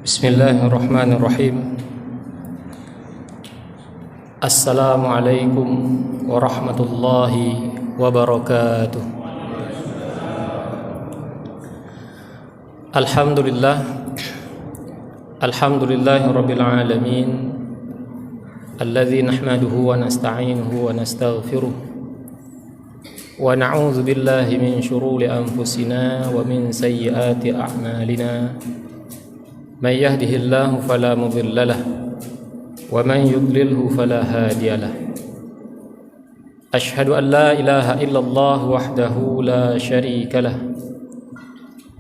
Bismillahirrahmanirrahim. Assalamualaikum warahmatullahi wabarakatuh. Alhamdulillahi rabbil alamin, alladzi nahmaduhu wa nasta'inuhu wa nastaghfiruh wa na'udzu billahi min shururi anfusina wa min sayyiati a'malina. من يهده الله فلا مضل له ومن يضلله فلا هادي له أشهد أن لا إله إلا الله وحده لا شريك له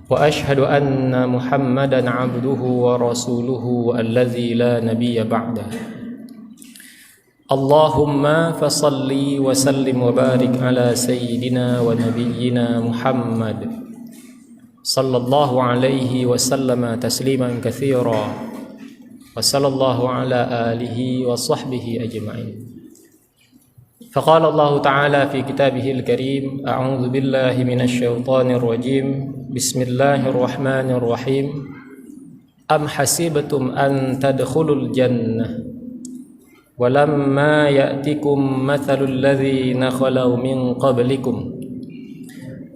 وأشهد أن محمدا عبده ورسوله الذي لا نبي بعده اللهم فصل وسلم وبارك على سيدنا ونبينا محمد صلى الله عليه وسلم تسليما كثيرا وصلى الله على آله وصحبه أجمعين. فقال الله تعالى في كتابه الكريم: أعوذ بالله من الشيطان الرجيم بسم الله الرحمن الرحيم أم حسبتم أن تدخلوا الجنة ولما يأتكم مثل الذين خلوا من قبلكم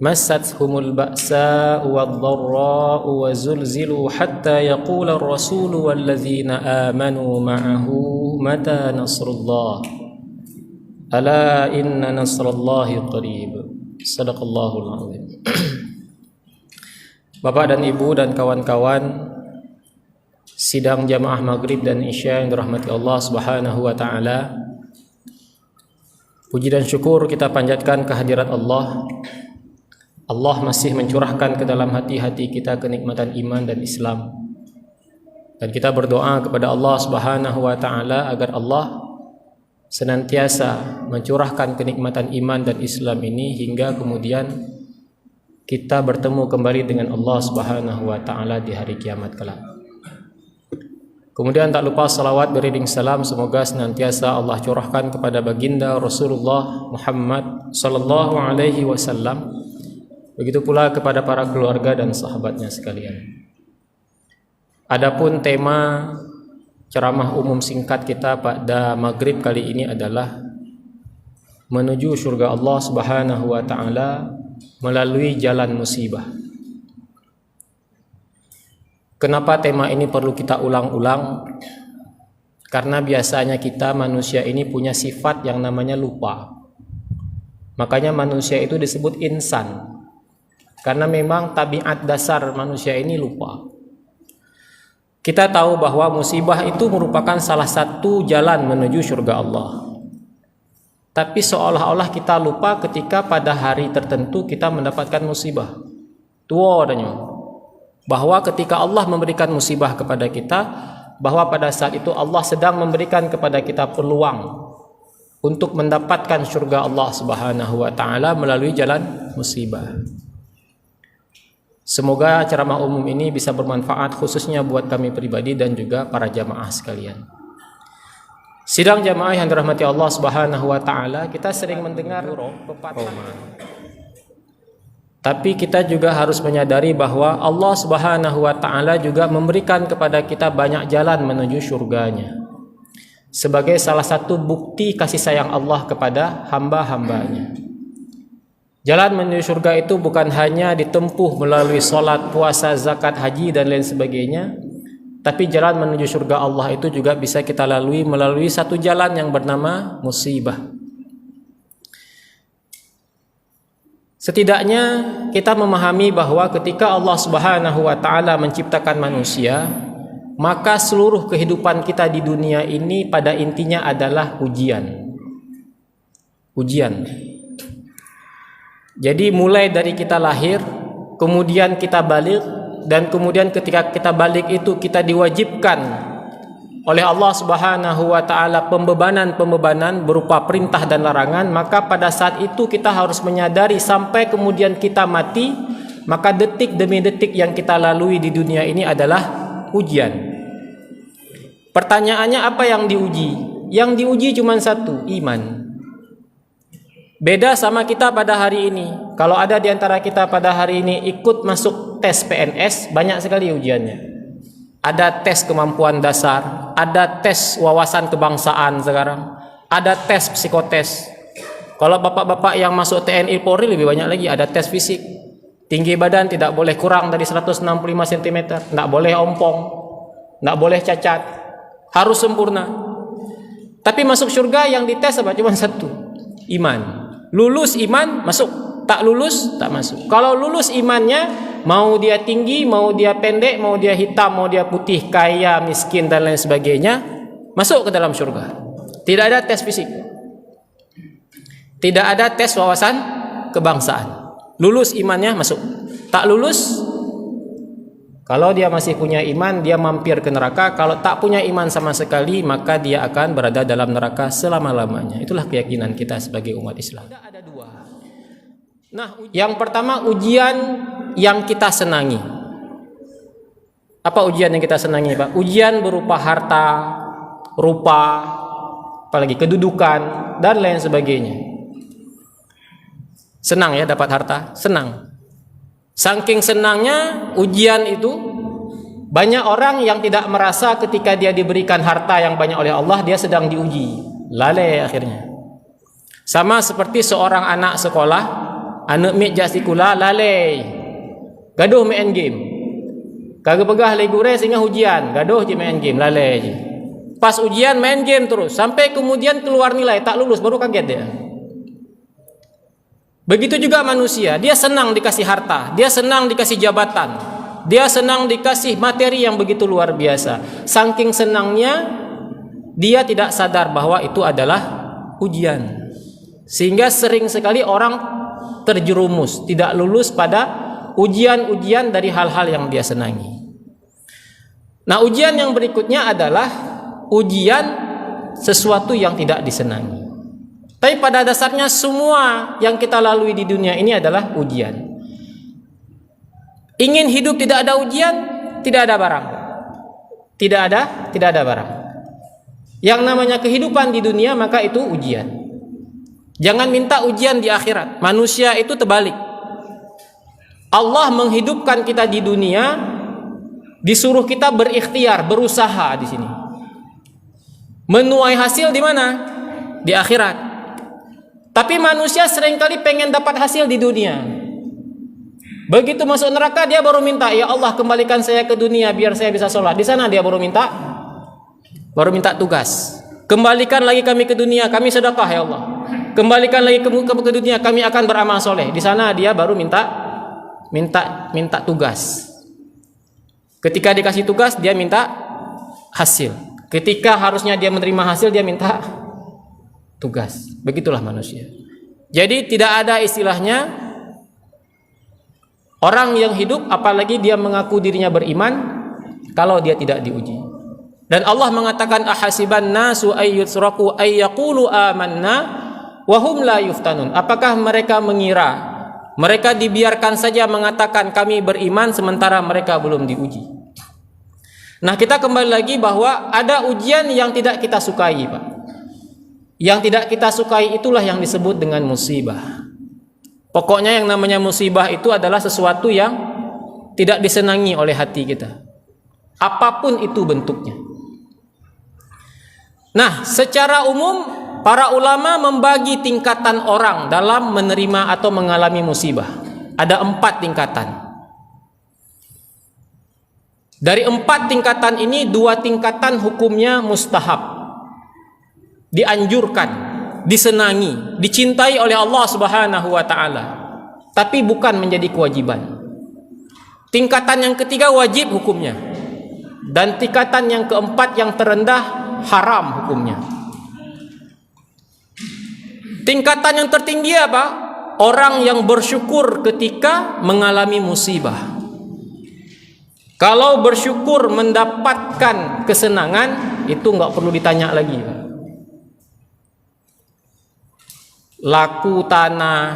مستهم البأساء والضراء وزلزلوا حتى يقول الرسول والذين آمنوا معه متى نصر الله ألا إن نصر الله قريب. Sadaqallahul azim. Bapak dan Ibu dan kawan-kawan sidang jamaah maghrib dan isya yang dirahmati Allah Subhanahu wa taala, puji dan syukur kita panjatkan kehadirat Allah. Allah masih mencurahkan ke dalam hati-hati kita kenikmatan iman dan Islam. Dan kita berdoa kepada Allah Subhanahu wa taala agar Allah senantiasa mencurahkan kenikmatan iman dan Islam ini hingga kemudian kita bertemu kembali dengan Allah Subhanahu wa taala di hari kiamat kelak. Kemudian tak lupa salawat beriring salam semoga senantiasa Allah curahkan kepada baginda Rasulullah Muhammad sallallahu alaihi wasallam. Begitu pula kepada para keluarga dan sahabatnya sekalian. Adapun tema ceramah umum singkat kita pada maghrib kali ini adalah menuju surga Allah Subhanahu wa taala melalui jalan musibah. Kenapa tema ini perlu kita ulang-ulang? Karena biasanya kita manusia ini punya sifat yang namanya lupa. Makanya manusia itu disebut insan. Karena memang tabiat dasar manusia ini lupa. Kita tahu bahwa musibah itu merupakan salah satu jalan menuju surga Allah. Tapi seolah-olah kita lupa ketika pada hari tertentu kita mendapatkan musibah. Tua adanya. Bahwa ketika Allah memberikan musibah kepada kita, bahwa pada saat itu Allah sedang memberikan kepada kita peluang untuk mendapatkan surga Allah Subhanahu wa taala melalui jalan musibah. Semoga ceramah umum ini bisa bermanfaat khususnya buat kami pribadi dan juga para jamaah sekalian. Sidang jamaah yang dirahmati Allah Subhanahu wa taala, kita sering mendengar pepatah. Tapi kita juga harus menyadari bahwa Allah Subhanahu wa taala juga memberikan kepada kita banyak jalan menuju surganya. Sebagai salah satu bukti kasih sayang Allah kepada hamba-hambanya. Jalan menuju surga itu bukan hanya ditempuh melalui salat, puasa, zakat, haji dan lain sebagainya, tapi jalan menuju surga Allah itu juga bisa kita lalui melalui satu jalan yang bernama musibah. Setidaknya kita memahami bahwa ketika Allah Subhanahu wa taala menciptakan manusia, maka seluruh kehidupan kita di dunia ini pada intinya adalah ujian. Jadi mulai dari kita lahir, kemudian kita balik, dan kemudian ketika kita balik itu kita diwajibkan oleh Allah Subhanahu wa taala pembebanan berupa perintah dan larangan, maka pada saat itu kita harus menyadari sampai kemudian kita mati, maka detik demi detik yang kita lalui di dunia ini adalah ujian. Pertanyaannya apa yang diuji? Yang diuji cuma satu, iman. Beda sama kita pada hari ini. Kalau ada di antara kita pada hari ini ikut masuk tes PNS, banyak sekali ujiannya. Ada tes kemampuan dasar, ada tes wawasan kebangsaan sekarang, ada tes psikotes. Kalau bapak-bapak yang masuk TNI Polri lebih banyak lagi, ada tes fisik. Tinggi badan tidak boleh kurang dari 165 cm, tidak boleh ompong, tidak boleh cacat, harus sempurna. Tapi masuk surga yang dites apa? Cuma satu, iman. Lulus iman masuk, tak lulus tak masuk. Kalau lulus imannya, mau dia tinggi, mau dia pendek, mau dia hitam, mau dia putih, kaya, miskin dan lain sebagainya, masuk ke dalam surga. Tidak ada tes fisik, tidak ada tes wawasan kebangsaan. Lulus imannya masuk, tak lulus, kalau dia masih punya iman, dia mampir ke neraka. Kalau tak punya iman sama sekali, maka dia akan berada dalam neraka selama-lamanya. Itulah keyakinan kita sebagai umat Islam. Ada dua. Nah, yang pertama ujian yang kita senangi. Apa ujian yang kita senangi, Pak? Ujian berupa harta, rupa, apalagi kedudukan dan lain sebagainya. Senang ya dapat harta, senang. Saking senangnya ujian itu, banyak orang yang tidak merasa ketika dia diberikan harta yang banyak oleh Allah, dia sedang diuji. Lalai akhirnya. Sama seperti seorang anak sekolah, anak mik jasikula lalai. Gaduh main game. Kagak pegah legure sehingga ujian, gaduh je main game, lalai je. Pas ujian main game terus, sampai kemudian keluar nilai tak lulus, baru kaget dia. Begitu juga manusia, dia senang dikasih harta, dia senang dikasih jabatan, dia senang dikasih materi yang begitu luar biasa. Saking senangnya, dia tidak sadar bahwa itu adalah ujian. Sehingga sering sekali orang terjerumus, tidak lulus pada ujian-ujian dari hal-hal yang dia senangi. Nah, ujian yang berikutnya adalah ujian sesuatu yang tidak disenangi. Tapi pada dasarnya semua yang kita lalui di dunia ini adalah ujian. Ingin hidup tidak ada ujian, tidak ada barang. Tidak ada barang. Yang namanya kehidupan di dunia maka itu ujian. Jangan minta ujian di akhirat. Manusia itu terbalik. Allah menghidupkan kita di dunia, disuruh kita berikhtiar, berusaha di sini. Menuai hasil di mana? Di akhirat. Tapi manusia seringkali pengen dapat hasil di dunia. Begitu masuk neraka dia baru minta, ya Allah kembalikan saya ke dunia biar saya bisa sholat. Di sana dia baru minta tugas. Kembalikan lagi kami ke dunia, kami sedekah ya Allah. Kembalikan lagi ke dunia, kami akan beramal soleh. Di sana dia baru minta tugas. Ketika dikasih tugas dia minta hasil. Ketika harusnya dia menerima hasil dia minta tugas. Begitulah manusia. Jadi tidak ada istilahnya orang yang hidup apalagi dia mengaku dirinya beriman kalau dia tidak diuji. Dan Allah mengatakan ahasiban nasu ayyutsraku ayyaqulu amanna wa hum la yuftanun. Apakah mereka mengira mereka dibiarkan saja mengatakan kami beriman sementara mereka belum diuji? Nah, kita kembali lagi bahwa ada ujian yang tidak kita sukai, Pak. Yang tidak kita sukai itulah yang disebut dengan musibah. Pokoknya yang namanya musibah itu adalah sesuatu yang tidak disenangi oleh hati kita. Apapun itu bentuknya. Nah, secara umum para ulama membagi tingkatan orang dalam menerima atau mengalami musibah. Ada 4 tingkatan. Dari 4 tingkatan ini 2 tingkatan hukumnya mustahab. Dianjurkan, disenangi, dicintai oleh Allah Subhanahu wa taala, tapi bukan menjadi kewajiban. Tingkatan yang ketiga wajib hukumnya. Dan tingkatan yang keempat yang terendah haram hukumnya. Tingkatan yang tertinggi apa? Orang yang bersyukur ketika mengalami musibah. Kalau bersyukur mendapatkan kesenangan, itu nggak perlu ditanya lagi. Laku tanah,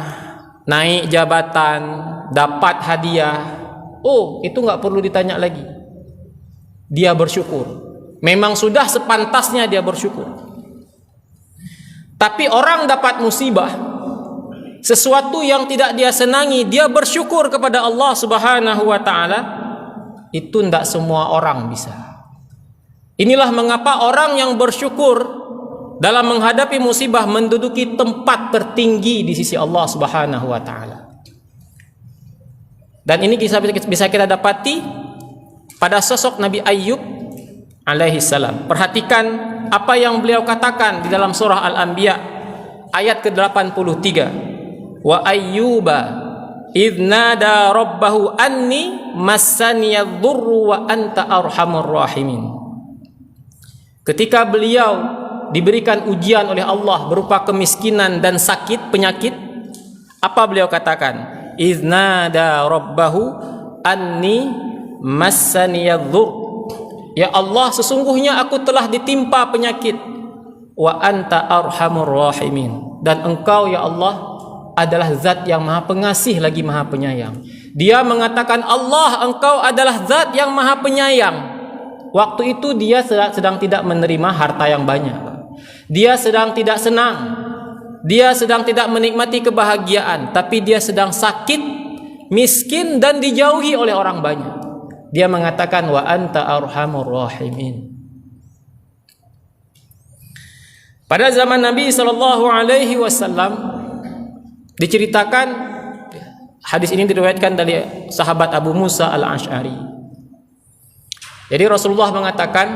naik jabatan, dapat hadiah, oh itu nggak perlu ditanya lagi. Dia bersyukur. Memang sudah sepantasnya dia bersyukur. Tapi orang dapat musibah, sesuatu yang tidak dia senangi, dia bersyukur kepada Allah Subhanahu wa taala, itu tidak semua orang bisa. Inilah mengapa orang yang bersyukur dalam menghadapi musibah menduduki tempat tertinggi di sisi Allah Subhanahu wa taala. Dan ini bisa kita dapati pada sosok Nabi Ayyub alaihi salam. Perhatikan apa yang beliau katakan di dalam surah Al-Anbiya ayat ke-83. Wa ayyuba idz nada rabbahu anni massaniyadh-dhurru wa anta arhamur rahimin. Ketika beliau diberikan ujian oleh Allah berupa kemiskinan dan sakit, penyakit, apa beliau katakan? Idz nada rabbahu anni massaniyadh-dhurr. Ya Allah, sesungguhnya aku telah ditimpa penyakit. Wa anta arhamur rahimin. Dan engkau ya Allah adalah zat yang maha pengasih lagi maha penyayang. Dia mengatakan, Allah, engkau adalah zat yang maha penyayang. Waktu itu dia sedang tidak menerima harta yang banyak. Dia sedang tidak senang. Dia sedang tidak menikmati kebahagiaan, tapi dia sedang sakit, miskin dan dijauhi oleh orang banyak. Dia mengatakan wa anta arhamur rahimin. Pada zaman Nabi sallallahu alaihi wasallam diceritakan, hadis ini diriwayatkan dari sahabat Abu Musa Al-Asy'ari. Jadi Rasulullah mengatakan,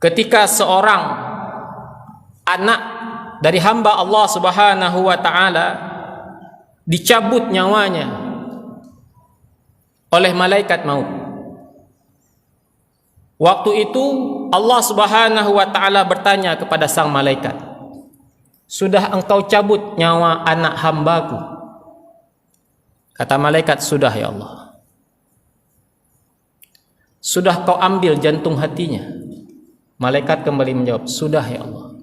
ketika seorang anak dari hamba Allah Subhanahu wa taala dicabut nyawanya oleh malaikat maut. Waktu itu Allah Subhanahu wa taala bertanya kepada sang malaikat, "Sudah engkau cabut nyawa anak hambaku?" Kata malaikat, "Sudah ya Allah." "Sudah kau ambil jantung hatinya?" Malaikat kembali menjawab, "Sudah ya Allah."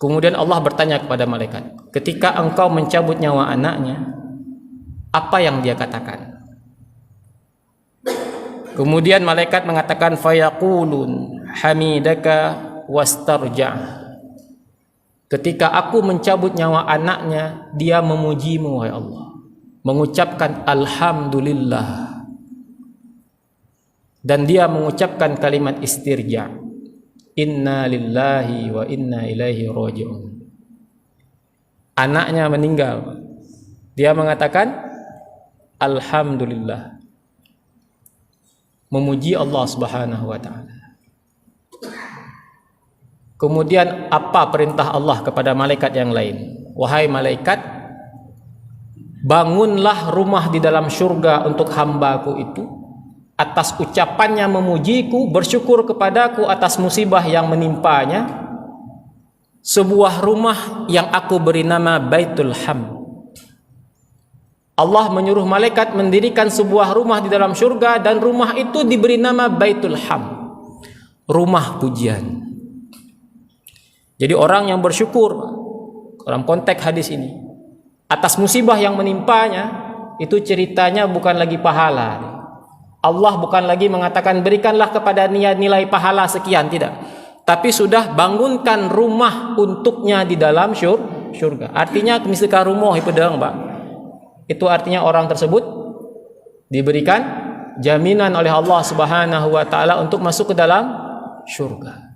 Kemudian Allah bertanya kepada malaikat, ketika engkau mencabut nyawa anaknya, apa yang dia katakan? Kemudian malaikat mengatakan, fayaqulun hamidaka wastarja'. Ketika aku mencabut nyawa anaknya, dia memujimu, wahai Allah, mengucapkan alhamdulillah, dan dia mengucapkan kalimat istirja', inna lillahi wa inna ilaihi raji'un. Anaknya meninggal, dia mengatakan alhamdulillah, memuji Allah Subhanahu wa taala. Kemudian apa perintah Allah kepada malaikat yang lain? Wahai malaikat, bangunlah rumah di dalam surga untuk hambaku itu, atas ucapannya memujiku, bersyukur kepadaku atas musibah yang menimpanya, sebuah rumah yang aku beri nama Baitul Hamd. Allah menyuruh malaikat mendirikan sebuah rumah di dalam surga, dan rumah itu diberi nama Baitul Hamd, rumah pujian. Jadi orang yang bersyukur dalam konteks hadis ini atas musibah yang menimpanya, itu ceritanya bukan lagi pahala. Allah bukan lagi mengatakan berikanlah kepada nilai pahala sekian, tidak. Tapi sudah bangunkan rumah untuknya di dalam surga. Artinya misalkan rumah itu pedang, Pak. Itu artinya orang tersebut diberikan jaminan oleh Allah Subhanahu wa taala untuk masuk ke dalam surga.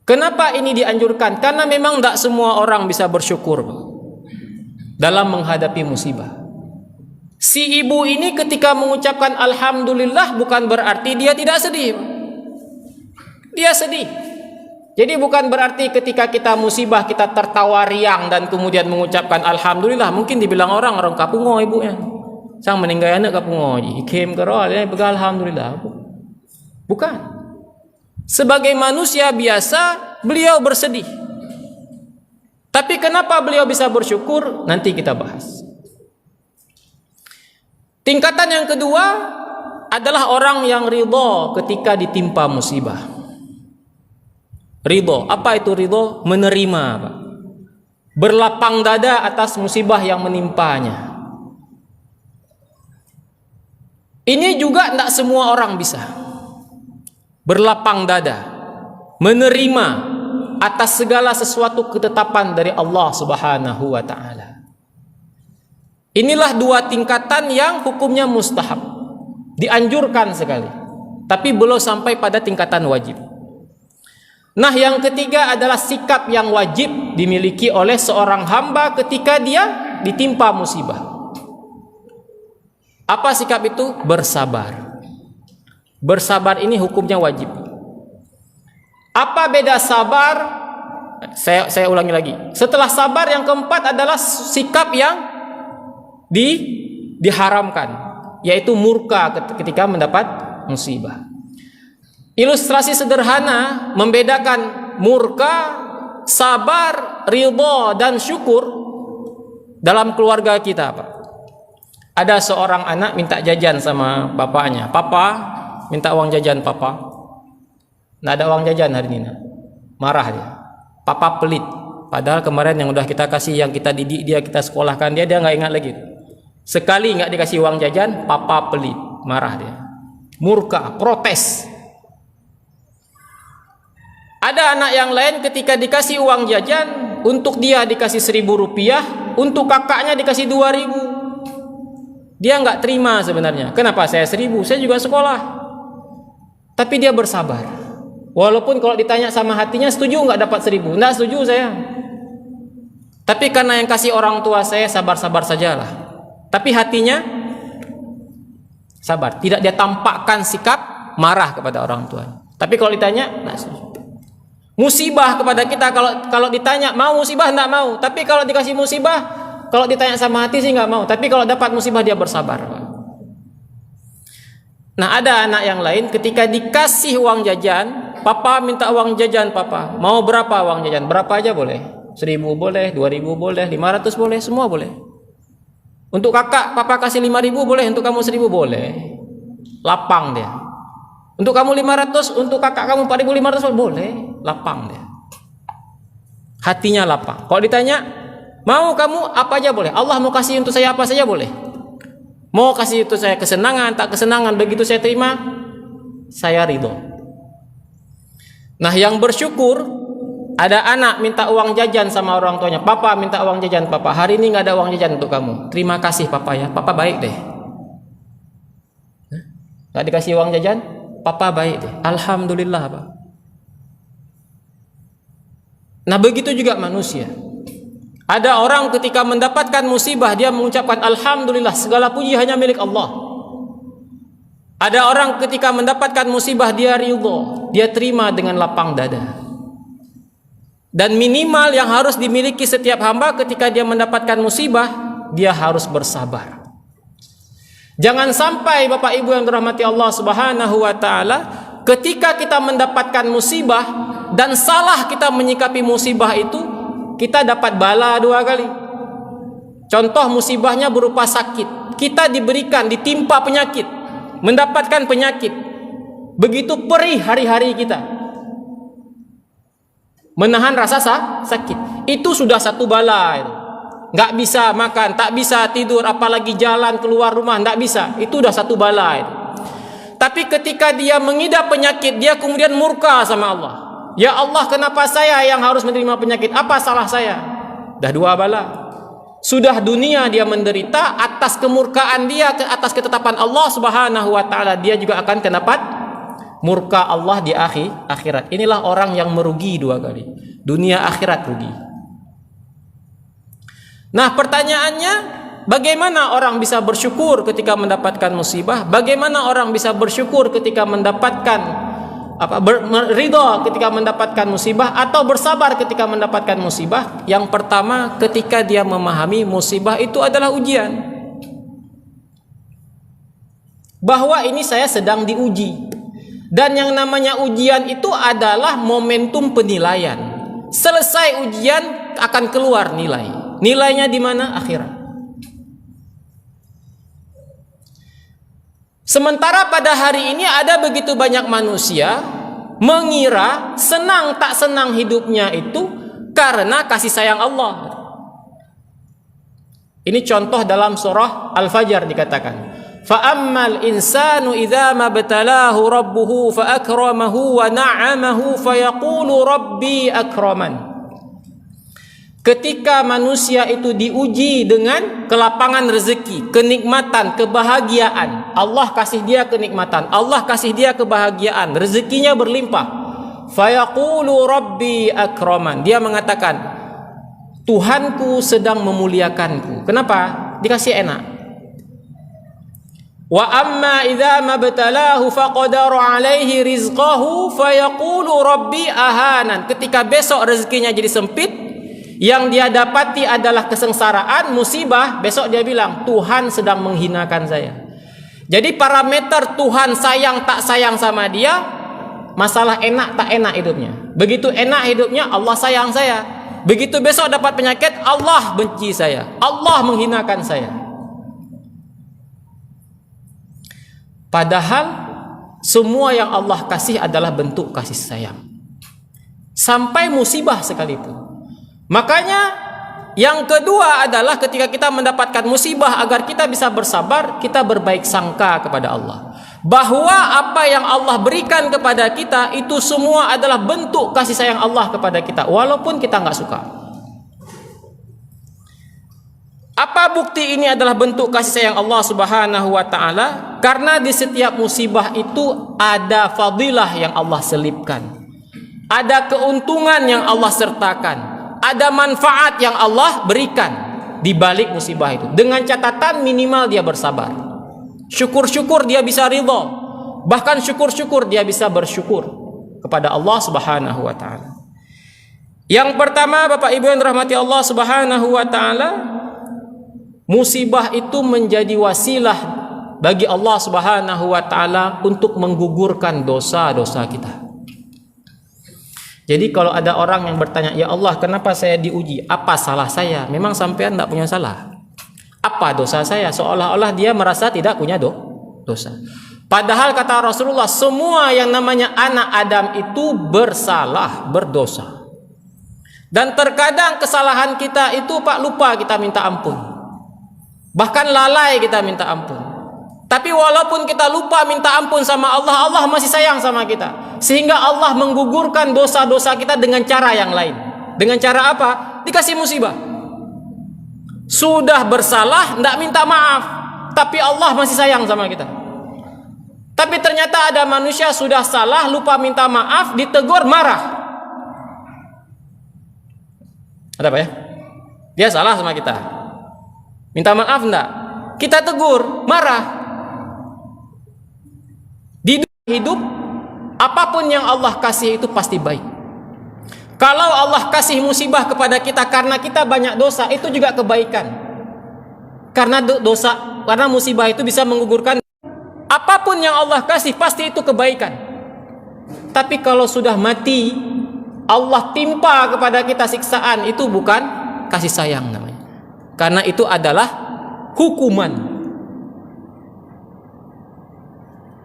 Kenapa ini dianjurkan? Karena memang tidak semua orang bisa bersyukur dalam menghadapi musibah. Si ibu ini ketika mengucapkan alhamdulillah bukan berarti dia tidak sedih. Dia sedih. Jadi bukan berarti ketika kita musibah kita tertawa riang dan kemudian mengucapkan alhamdulillah. Mungkin dibilang orang kapungo ibunya. Sang meninggal anak kapungo. Ikem kerol ya pegang alhamdulillah. Bukan. Sebagai manusia biasa beliau bersedih. Tapi kenapa beliau bisa bersyukur? Nanti kita bahas. Tingkatan yang kedua adalah orang yang ridho ketika ditimpa musibah. Ridho, apa itu ridho? Menerima, Pak. Berlapang dada atas musibah yang menimpanya. Ini juga tidak semua orang bisa. Berlapang dada, menerima atas segala sesuatu ketetapan dari Allah Subhanahu wa taala. Inilah dua tingkatan yang hukumnya mustahab, dianjurkan sekali, tapi belum sampai pada tingkatan wajib. Nah, yang ketiga adalah sikap yang wajib dimiliki oleh seorang hamba ketika dia ditimpa musibah. Apa sikap itu? Bersabar. Bersabar ini hukumnya wajib. Apa beda sabar? Saya ulangi lagi. Setelah sabar, yang keempat adalah sikap yang diharamkan, yaitu murka ketika mendapat musibah. Ilustrasi sederhana membedakan murka, sabar, ridha, dan syukur dalam keluarga kita, Pak. Ada seorang anak minta jajan sama bapaknya. Papa, minta uang jajan, Papa. Nggak ada uang jajan hari ini. Marah dia. Papa pelit. Padahal kemarin yang udah kita kasih, yang kita didik dia, kita sekolahkan dia nggak ingat lagi. Sekali nggak dikasih uang jajan, Papa pelit. Marah dia. Murka, protes. Ada anak yang lain ketika dikasih uang jajan, untuk dia dikasih 1.000 rupiah, untuk kakaknya dikasih 2.000. Dia nggak terima sebenarnya. Kenapa saya 1.000? Saya juga sekolah. Tapi dia bersabar. Walaupun kalau ditanya sama hatinya, setuju nggak dapat 1.000? Nggak setuju saya. Tapi karena yang kasih orang tua saya, sabar-sabar sajalah. Tapi hatinya sabar. Tidak dia tampakkan sikap marah kepada orang tua. Tapi kalau ditanya, nggak setuju. Musibah kepada kita, kalau ditanya mau musibah enggak mau, tapi kalau dikasih musibah, kalau ditanya sama hati sih enggak mau, tapi kalau dapat musibah dia bersabar. Nah, ada anak yang lain ketika dikasih uang jajan, Papa minta uang jajan, Papa mau berapa uang jajan? Berapa aja boleh, 1.000 boleh, 2.000 boleh, 500 boleh, semua boleh. Untuk kakak, Papa kasih 5.000 boleh, untuk kamu 1.000 boleh. Lapang dia. Untuk kamu 500, untuk kakak kamu 4.500 boleh, lapang dia. Hatinya lapang. Kalau ditanya, mau kamu apa aja boleh. Allah mau kasih untuk saya apa saja boleh. Mau kasih untuk saya kesenangan, tak kesenangan, begitu saya terima, saya ridho. Nah, yang bersyukur, ada anak minta uang jajan sama orang tuanya. Papa minta uang jajan, Papa. Hari ini nggak ada uang jajan untuk kamu. Terima kasih Papa ya. Papa baik deh. Nggak dikasih uang jajan, Papa baik deh. Alhamdulillah, Pak. Nah, begitu juga manusia. Ada orang ketika mendapatkan musibah, dia mengucapkan Alhamdulillah, segala puji hanya milik Allah. Ada orang ketika mendapatkan musibah, dia ridho, dia terima dengan lapang dada. Dan minimal yang harus dimiliki setiap hamba ketika dia mendapatkan musibah, dia harus bersabar. Jangan sampai Bapak Ibu yang dirahmati Allah Subhanahu wa taala, ketika kita mendapatkan musibah dan salah kita menyikapi musibah itu, kita dapat bala 2 kali. Contoh musibahnya berupa sakit. Kita diberikan, ditimpa penyakit, mendapatkan penyakit. Begitu perih hari-hari kita, menahan rasa sakit. Itu sudah satu bala itu. Nggak bisa makan, tak bisa tidur, apalagi jalan keluar rumah, nggak bisa. Itu udah satu bala itu. Tapi ketika dia mengidap penyakit, dia kemudian murka sama Allah. Ya Allah, kenapa saya yang harus menerima penyakit? Apa salah saya? Dah 2 bala. Sudah dunia dia menderita atas kemurkaan dia, atas ketetapan Allah Subhanahu wa taala, dia juga akan dapat murka Allah di akhirat. Inilah orang yang merugi 2 kali. Dunia akhirat rugi. Nah, pertanyaannya, bagaimana orang bisa bersyukur ketika mendapatkan musibah? Bagaimana orang bisa bersyukur ketika mendapatkan ridho ketika mendapatkan musibah, atau bersabar ketika mendapatkan musibah? Yang pertama, ketika dia memahami musibah itu adalah ujian, bahwa ini saya sedang diuji. Dan yang namanya ujian itu adalah momentum penilaian. Selesai ujian akan keluar nilai. Nilainya di mana? Akhirat. Sementara pada hari ini ada begitu banyak manusia mengira senang tak senang hidupnya itu karena kasih sayang Allah. Ini contoh dalam surah Al-Fajr dikatakan, فَأَمَّا الْإِنسَانُ إِذَا مَا ابْتَلَاهُ رَبُّهُ فَأَكْرَمَهُ وَنَعَّمَهُ فَيَقُولُ رَبِّي أَكْرَمَنِ. Ketika manusia itu diuji dengan kelapangan rezeki, kenikmatan, kebahagiaan, Allah kasih dia kenikmatan, Allah kasih dia kebahagiaan, rezekinya berlimpah. Fayaqulu rabbi akraman. Dia mengatakan, Tuhanku sedang memuliakanku. Kenapa? Dikasih enak. Wa amma idza mabtalahu faqadara alaihi rizqahu fayaqulu rabbi ahanan. Ketika besok rezekinya jadi sempit, yang dia dapati adalah kesengsaraan, musibah, besok dia bilang, Tuhan sedang menghinakan saya. Jadi parameter Tuhan sayang tak sayang sama dia, masalah enak tak enak hidupnya. Begitu enak hidupnya, Allah sayang saya. Begitu besok dapat penyakit, Allah benci saya, Allah menghinakan saya. Padahal semua yang Allah kasih adalah bentuk kasih sayang, sampai musibah sekalipun. Makanya yang kedua adalah ketika kita mendapatkan musibah, agar kita bisa bersabar, kita berbaik sangka kepada Allah, bahwa apa yang Allah berikan kepada kita itu semua adalah bentuk kasih sayang Allah kepada kita, walaupun kita nggak suka. Apa bukti ini adalah bentuk kasih sayang Allah Subhanahu wa ta'ala? Karena di setiap musibah itu ada fadilah yang Allah selipkan, ada keuntungan yang Allah sertakan, ada manfaat yang Allah berikan di balik musibah itu. Dengan catatan minimal dia bersabar. Syukur-syukur dia bisa ridha. Bahkan syukur-syukur dia bisa bersyukur kepada Allah Subhanahu wa taala. Yang pertama, Bapak Ibu yang dirahmati Allah Subhanahu wa taala, musibah itu menjadi wasilah bagi Allah Subhanahu wa taala untuk menggugurkan dosa-dosa kita. Jadi kalau ada orang yang bertanya, ya Allah kenapa saya diuji? Apa salah saya? Memang sampean tidak punya salah. Apa dosa saya? Seolah-olah dia merasa tidak punya dosa. Padahal kata Rasulullah, semua yang namanya anak Adam itu bersalah, berdosa. Dan terkadang kesalahan kita itu lupa kita minta ampun. Bahkan lalai kita minta ampun. Tapi walaupun kita lupa minta ampun sama Allah, Allah masih sayang sama kita. Sehingga Allah menggugurkan dosa-dosa kita dengan cara yang lain. Dengan cara apa? Dikasih musibah. Sudah bersalah, tidak minta maaf, tapi Allah masih sayang sama kita. Tapi ternyata ada manusia sudah salah, lupa minta maaf, ditegur, marah. Ada apa ya? Dia salah sama kita, minta maaf enggak? Kita tegur, marah. Di hidup, apapun yang Allah kasih itu pasti baik. Kalau Allah kasih musibah kepada kita karena kita banyak dosa, itu juga kebaikan. Karena karena musibah itu bisa menggugurkan. Apapun yang Allah kasih pasti itu kebaikan. Tapi kalau sudah mati, Allah timpa kepada kita siksaan, itu bukan kasih sayang namanya. Karena itu adalah hukuman.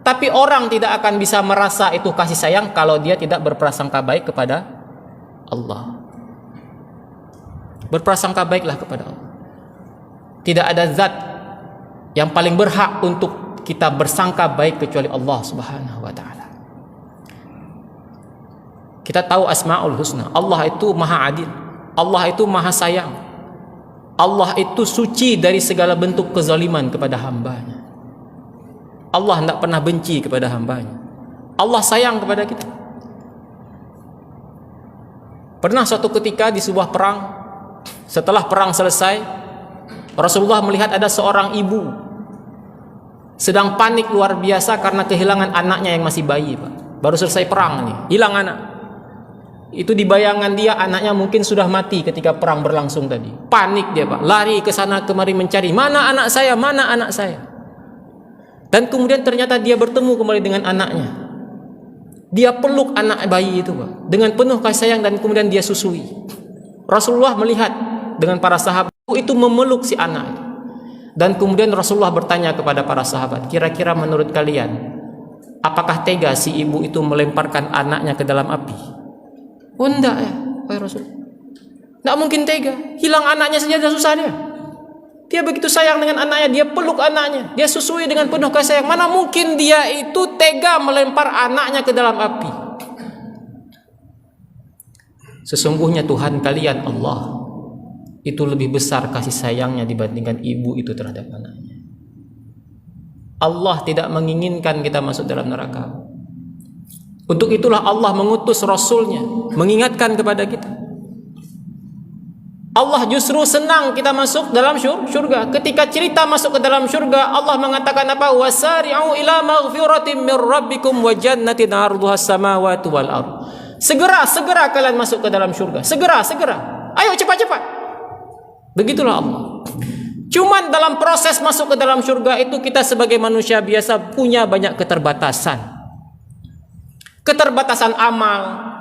Tapi orang tidak akan bisa merasa itu kasih sayang kalau dia tidak berprasangka baik kepada Allah. Berprasangka baiklah kepada Allah. Tidak ada zat yang paling berhak untuk kita bersangka baik kecuali Allah Subhanahu wa taala. Kita tahu Asmaul Husna. Allah itu Maha Adil. Allah itu Maha Sayang. Allah itu suci dari segala bentuk kezaliman kepada hambanya. Allah tidak pernah benci kepada hambanya. Allah sayang kepada kita. Pernah suatu ketika di sebuah perang, setelah perang selesai, Rasulullah melihat ada seorang ibu sedang panik luar biasa karena kehilangan anaknya yang masih bayi, Pak. Baru selesai perang nih, hilang anak. Itu di bayangan dia anaknya mungkin sudah mati ketika perang berlangsung tadi. Panik dia, Pak. Lari ke sana kemari mencari, mana anak saya, mana anak saya. Dan kemudian ternyata dia bertemu kembali dengan anaknya. Dia peluk anak bayi itu, Pak, dengan penuh kasih sayang, dan kemudian dia susui. Rasulullah melihat dengan para sahabat itu memeluk si anak itu. Dan kemudian Rasulullah bertanya kepada para sahabat, kira-kira menurut kalian, apakah tega si ibu itu melemparkan anaknya ke dalam api? Oh enggak ya, wahai Rasul. Enggak mungkin tega. Hilang anaknya saja sudah susah dia. Dia begitu sayang dengan anaknya, dia peluk anaknya, dia susui dengan penuh kasih sayang. Mana mungkin dia itu tega melempar anaknya ke dalam api? Sesungguhnya Tuhan kalian Allah itu lebih besar kasih sayangnya dibandingkan ibu itu terhadap anaknya. Allah tidak menginginkan kita masuk dalam neraka. Untuk itulah Allah mengutus Rasulnya mengingatkan kepada kita. Allah justru senang kita masuk dalam syurga. Ketika cerita masuk ke dalam syurga, Allah mengatakan apa? Wasari'u ila maghfiratin min rabbikum wa jannatin 'arduhas samawati wal ard. Segera kalian masuk ke dalam syurga. Segera. Ayo cepat. Begitulah Allah. Cuman dalam proses masuk ke dalam syurga itu kita sebagai manusia biasa punya banyak keterbatasan. Keterbatasan amal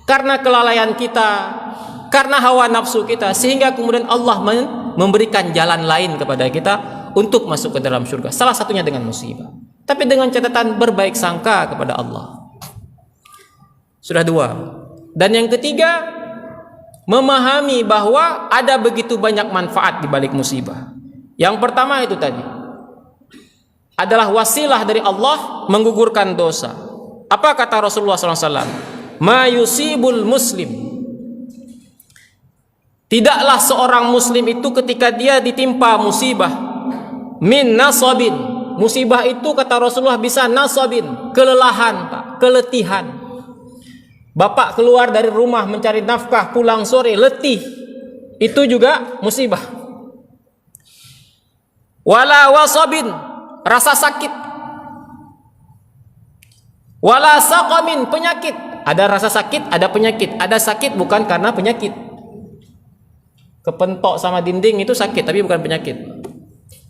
karena kelalaian kita, karena hawa nafsu kita, sehingga kemudian Allah memberikan jalan lain kepada kita untuk masuk ke dalam syurga. Salah satunya dengan musibah. Tapi dengan catatan berbaik sangka kepada Allah. Sudah dua. Dan yang ketiga, memahami bahwa ada begitu banyak manfaat di balik musibah. Yang pertama itu tadi adalah wasilah dari Allah menggugurkan dosa. Apa kata Rasulullah SAW? Ma yusibul muslim. Tidaklah seorang muslim itu ketika dia ditimpa musibah min nasabin. Musibah itu kata Rasulullah bisa nasabin, kelelahan, Pak, keletihan. Bapak keluar dari rumah mencari nafkah, pulang sore letih, itu juga musibah. Wala wasabin, rasa sakit. Wala saqamin, penyakit. Ada rasa sakit, ada penyakit. Ada sakit bukan karena penyakit. Kepentok sama dinding itu sakit tapi bukan penyakit.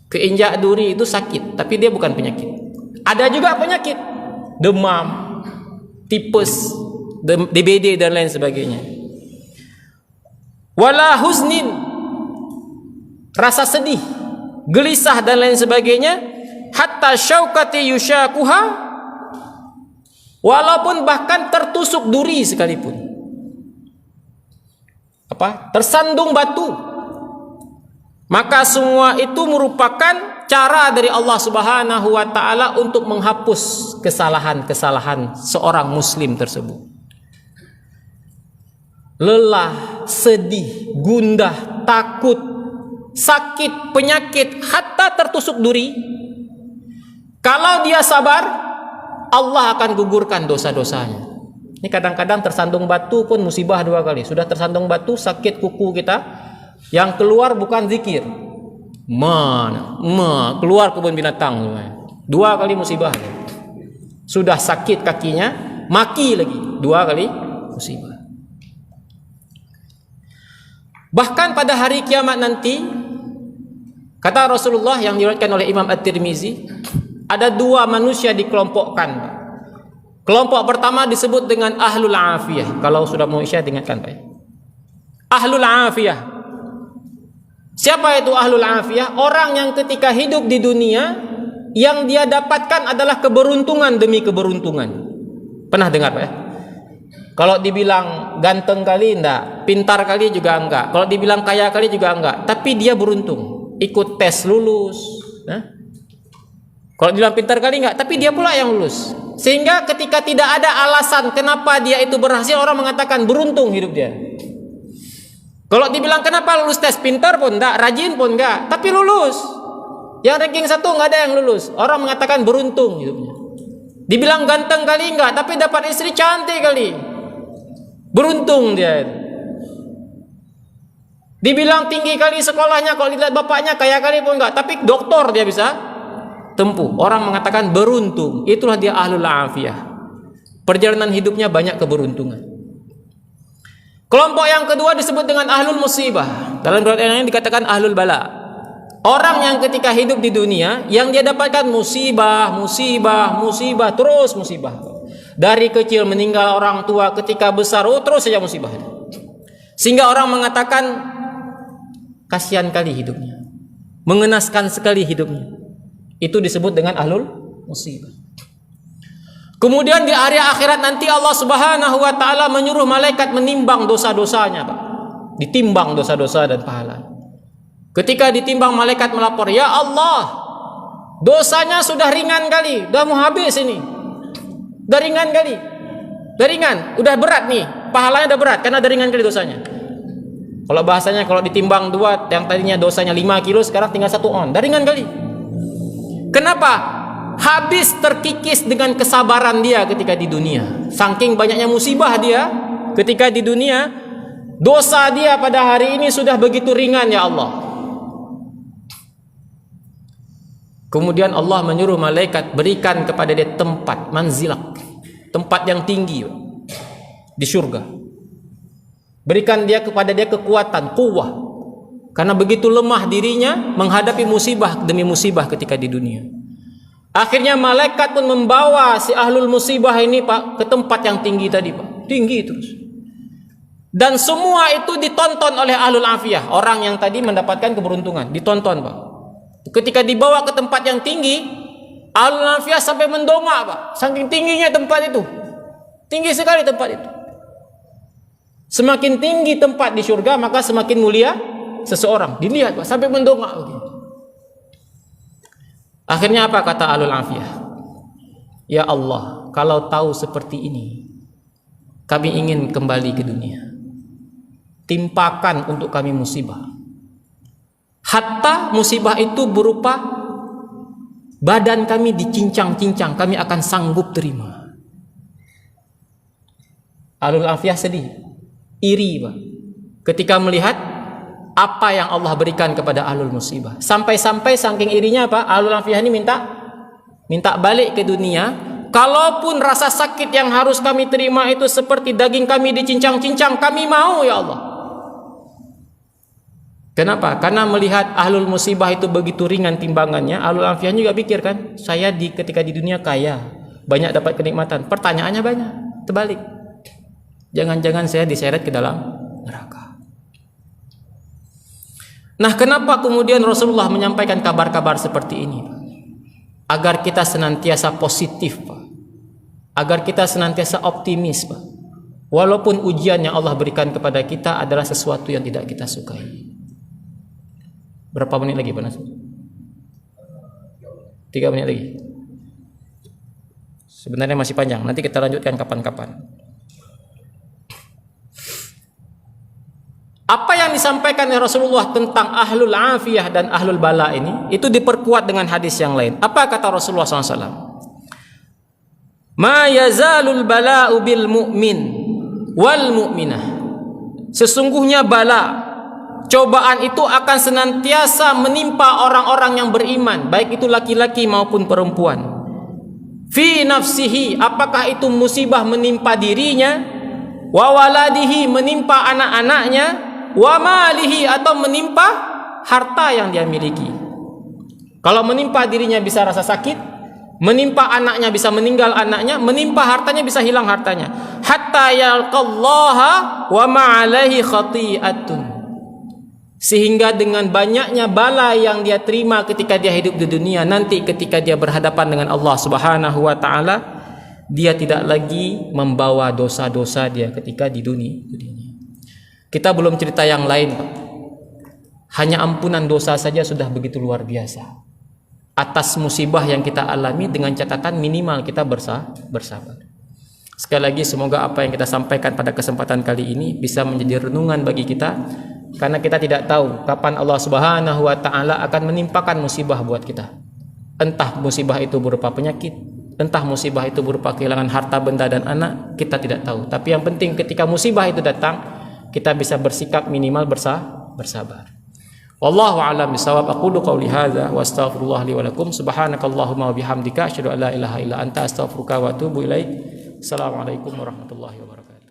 Keinjak duri itu sakit tapi dia bukan penyakit. Ada juga penyakit, demam, tipes, DBD dan lain sebagainya. Wala huznin, rasa sedih, gelisah dan lain sebagainya. Hatta syaukati yushakuha, walaupun bahkan tertusuk duri sekalipun. Apa? Tersandung batu. Maka semua itu merupakan cara dari Allah Subhanahu wa taala untuk menghapus kesalahan-kesalahan seorang muslim tersebut. Lelah, sedih, gundah, takut, sakit, penyakit, hatta tertusuk duri. Kalau dia sabar, Allah akan gugurkan dosa-dosanya. Ini kadang-kadang tersandung batu pun musibah 2 kali. Sudah tersandung batu, sakit kuku kita, yang keluar bukan zikir. Keluar kebun binatang. 2 kali musibah. Sudah sakit kakinya, maki lagi. 2 kali musibah. Bahkan pada hari kiamat nanti, kata Rasulullah yang diriwayatkan oleh Imam At-Tirmizi, ada 2 manusia dikelompokkan. Kelompok pertama disebut dengan ahlul afiyah. Kalau sudah mau isya ingatkan Pak. Ahlul afiyah. Siapa itu ahlul afiyah? Orang yang ketika hidup di dunia yang dia dapatkan adalah keberuntungan demi keberuntungan. Pernah dengar Pak ya? Kalau dibilang ganteng kali enggak, pintar kali juga enggak. Kalau dibilang kaya kali juga enggak, tapi dia beruntung, ikut tes lulus. Kalau dibilang pintar kali enggak, tapi dia pula yang lulus. Sehingga ketika tidak ada alasan kenapa dia itu berhasil, orang mengatakan beruntung hidup dia. Kalau dibilang kenapa lulus tes, pintar pun enggak, rajin pun enggak, tapi lulus. Yang ranking 1 enggak ada yang lulus, orang mengatakan beruntung hidupnya. Dibilang ganteng kali enggak, tapi dapat istri cantik kali, beruntung dia. Dibilang tinggi kali sekolahnya, kalau dilihat bapaknya kaya kali pun enggak, tapi doktor dia bisa tempuh, orang mengatakan beruntung. Itulah dia ahlul afiyah. Perjalanan hidupnya banyak keberuntungan. Kelompok yang kedua disebut dengan ahlul musibah. Dalam riwayat yang lain dikatakan ahlul bala. Orang yang ketika hidup di dunia yang dia dapatkan musibah, terus musibah. Dari kecil meninggal orang tua, ketika besar terus saja musibah. Sehingga orang mengatakan kasihan kali hidupnya, mengenaskan sekali hidupnya. Itu disebut dengan ahlul musibah. Kemudian di hari akhirat nanti Allah Subhanahu wa taala menyuruh malaikat menimbang dosa-dosanya, Pak. Ditimbang dosa-dosa dan pahala. Ketika ditimbang, malaikat melapor, "Ya Allah, dosanya sudah ringan kali, udah mau habis ini. Udah ringan kali. Udah ringan, udah berat nih. Pahalanya udah berat karena udah ringan kali dosanya." Kalau bahasanya kalau ditimbang 2 yang tadinya dosanya 5 kilo sekarang tinggal 1 on. Dah ringan kali. Kenapa? Habis terkikis dengan kesabaran dia ketika di dunia. Saking banyaknya musibah dia ketika di dunia, dosa dia pada hari ini sudah begitu ringan ya Allah. Kemudian Allah menyuruh malaikat berikan kepada dia tempat manzilak, tempat yang tinggi di surga. Berikan dia kepada dia kekuatan, kuwah, karena begitu lemah dirinya menghadapi musibah demi musibah ketika di dunia. Akhirnya malaikat pun membawa si ahlul musibah ini Pak ke tempat yang tinggi tadi Pak, tinggi terus. Dan semua itu ditonton oleh ahlul afiyah, orang yang tadi mendapatkan keberuntungan, ditonton Pak. Ketika dibawa ke tempat yang tinggi, ahlul afiyah sampai mendongak Pak, saking tingginya tempat itu, tinggi sekali tempat itu. Semakin tinggi tempat di surga maka semakin mulia seseorang. Dilihat Pak, sampai mendongak begitu. Akhirnya apa kata ahlul afiyah? Ya Allah, kalau tahu seperti ini, kami ingin kembali ke dunia. Timpakan untuk kami musibah. Hatta musibah itu berupa badan kami dicincang-cincang, kami akan sanggup terima. Ahlul afiyah sedih, iri Pak, ketika melihat apa yang Allah berikan kepada ahlul musibah. Sampai-sampai saking irinya Pak, ahlul afiyah ini minta balik ke dunia. Kalaupun rasa sakit yang harus kami terima itu seperti daging kami dicincang-cincang, kami mau ya Allah. Kenapa? Karena melihat ahlul musibah itu begitu ringan timbangannya, ahlul afiyah juga pikir kan, saya ketika di dunia kaya, banyak dapat kenikmatan. Pertanyaannya banyak, terbalik. Jangan-jangan saya diseret ke dalam neraka. Nah, kenapa kemudian Rasulullah menyampaikan kabar-kabar seperti ini? Agar kita senantiasa positif, Pak. Agar kita senantiasa optimis, Pak. Walaupun ujian yang Allah berikan kepada kita adalah sesuatu yang tidak kita sukai. Berapa menit lagi, Pak Nasir? 3 menit lagi. Sebenarnya masih panjang. Nanti kita lanjutkan kapan-kapan. Apa yang disampaikan oleh Rasulullah tentang ahlul afiyah dan ahlul bala ini, itu diperkuat dengan hadis yang lain. Apa kata Rasulullah SAW? Ma yazalul bala'u bil mu'min wal mu'minah. Sesungguhnya bala, cobaan itu akan senantiasa menimpa orang-orang yang beriman, baik itu laki-laki maupun perempuan. Fi nafsihi, apakah itu musibah menimpa dirinya, wa waladihi, menimpa anak-anaknya, wa malihi, atau menimpa harta yang dia miliki. Kalau menimpa dirinya bisa rasa sakit, menimpa anaknya bisa meninggal anaknya, menimpa hartanya bisa hilang hartanya. Hatta yalqallaha wa ma'alaihi khati'atun. Sehingga dengan banyaknya bala yang dia terima ketika dia hidup di dunia, nanti ketika dia berhadapan dengan Allah Subhanahu wa taala, dia tidak lagi membawa dosa-dosa dia ketika di dunia. Kita belum cerita yang lain, Pak. Hanya ampunan dosa saja sudah begitu luar biasa. Atas musibah yang kita alami, dengan catatan minimal kita bersabar. Sekali lagi, semoga apa yang kita sampaikan pada kesempatan kali ini bisa menjadi renungan bagi kita, karena kita tidak tahu kapan Allah Subhanahu wa taala akan menimpakan musibah buat kita. Entah musibah itu berupa penyakit, entah musibah itu berupa kehilangan harta benda dan anak, kita tidak tahu. Tapi yang penting ketika musibah itu datang, kita bisa bersikap minimal bersabar. Wallahu a'lam bishawab. Aqulu qawli hadza wa astaghfirullah li wa lakum. Subhanakallahumma wa bihamdika asyhadu an la ilaha illa anta astaghfiruka wa atubu ilaik. Assalamualaikum warahmatullahi wabarakatuh.